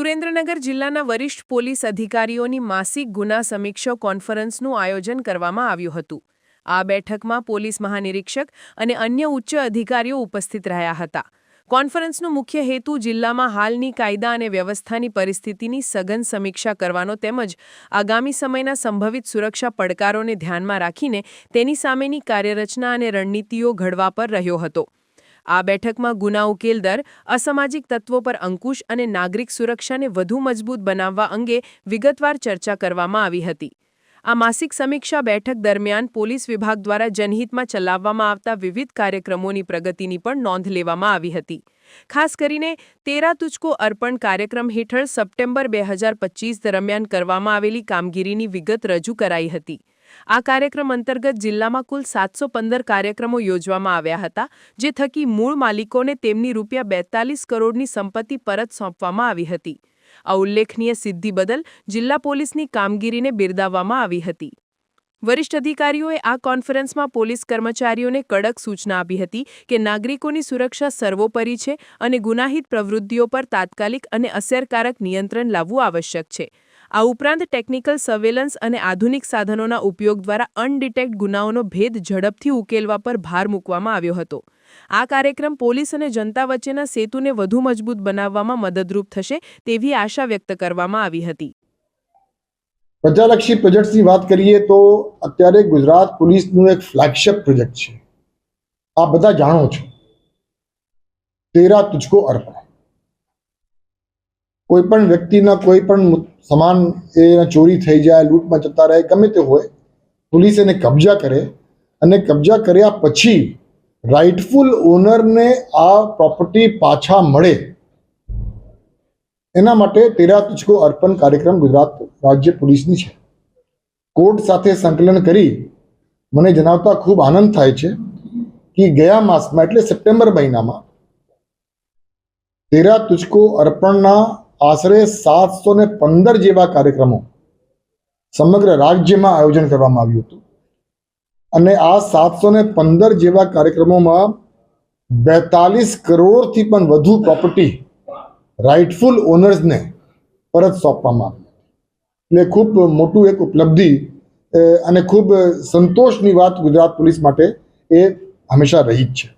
સુરેન્દ્રનગર જિલ્લાના વરિષ્ઠ પોલીસ અધિકારીઓની માસિક ગુના સમીક્ષા કોન્ફરન્સનું આયોજન કરવામાં આવ્યું હતું। આ બેઠકમાં પોલીસ મહાનિરીક્ષક અને અન્ય ઉચ્ચ અધિકારીઓ ઉપસ્થિત રહ્યા હતા। કોન્ફરન્સનો મુખ્ય હેતુ જિલ્લામાં હાલની કાયદા અને વ્યવસ્થાની પરિસ્થિતિની સઘન સમીક્ષા કરવાનો તેમજ આગામી સમયના સંભવિત સુરક્ષા પડકારોને ધ્યાનમાં રાખીને તેની સામેની કાર્યરચના અને રણનીતિઓ ઘડવા પર રહ્યો હતો। આ બેઠકમાં ગુના ઉકેલ દર, અસામાજિક તત્વો પર અંકુશ અને નાગરિક સુરક્ષાને વધુ મજબૂત બનાવવા અંગે વિગતવાર ચર્ચા કરવામાં આવી હતી। આ માસિક સમીક્ષા બેઠક દરમિયાન પોલીસ વિભાગ દ્વારા જનહિતમાં ચલાવવામાં આવતા વિવિધ કાર્યક્રમોની પ્રગતિની પણ નોંધ લેવામાં આવી હતી। ખાસ કરીને તેરા તુજકો અર્પણ કાર્યક્રમ હેઠળ સપ્ટેમ્બર 2025 દરમિયાન કરવામાં આવેલી કામગીરીની વિગત રજૂ કરાઈ હતી। આ કાર્યક્રમ અંતર્ગત જિલ્લામાં કુલ 715 કાર્યક્રમો યોજવામાં આવ્યા હતા, જે થકી મૂળ માલિકોને તેમની ₹42 કરોડની સંપત્તિ પરત સોંપવામાં આવી હતી। આ ઉલ્લેખનીય સિદ્ધિ બદલ જિલ્લા પોલીસની કામગીરીને બિરદાવવામાં આવી હતી। વરિષ્ઠ અધિકારીઓએ આ કોન્ફરન્સમાં પોલીસ કર્મચારીઓને કડક સૂચના આપી હતી કે નાગરિકોની સુરક્ષા સર્વોપરી છે અને ગુનાહિત પ્રવૃત્તિઓ પર તાત્કાલિક અને અસરકારક નિયંત્રણ લાવવું આવશ્યક છે। આ ઉપરાંત ટેકનિકલ સર્વેલન્સ અને આધુનિક સાધનોના ઉપયોગ દ્વારા અનડિટેક્ટ ગુનાઓનો ભેદ ઝડપથી ઉકેલવા પર ભાર મૂકવામાં આવ્યો હતો। આ કાર્યક્રમ પોલીસ અને જનતા વચ્ચેના સેતુને વધુ મજબૂત બનાવવામાં મદદરૂપ થશે તેવી આશા વ્યક્ત કરવામાં આવી હતી। પ્રજાલક્ષી પ્રોજેક્ટ્સની વાત કરીએ તો અત્યારે ગુજરાત પોલીસનું એક ફ્લેગશિપ પ્રોજેક્ટ છે, આપ બધા જાણો છો, તેરા તુજકો અર્પણ। કોઈ પણ વ્યક્તિના કોઈ પણ સામાન એ ચોરી થઈ જાય, લૂંટમાં જતા રહે, ગમે તે હોય, પોલીસ એને કબજા કરે અને કબજા કર્યા પછી રાઇટફુલ ઓનરને આ પ્રોપર્ટી પાછા મળે એના માટે તેરા તુજકો અર્પણ કાર્યક્રમ ગુજરાત રાજ્ય પોલીસની છે। કોર્ટ સાથે સંકલન કરી મને જણાવતા ખૂબ આનંદ થાય છે કે ગયા માસમાં એટલે સપ્ટેમ્બર મહિનામાં તેરા તુજકો અર્પણના આશરે 715 જેવા કાર્યક્રમો સમગ્ર રાજ્યમાં આયોજન કરવામાં આવ્યું હતું અને આ 715 જેવા કાર્યક્રમોમાં 42 કરોડથી પણ વધુ પ્રોપર્ટી રાઇટફુલ ઓનર્સને પરત સોંપવામાં આવી। એટલે ખૂબ મોટું એક ઉપલબ્ધિ અને ખૂબ સંતોષની વાત ગુજરાત પોલીસ માટે એ હંમેશા રહી જ છે।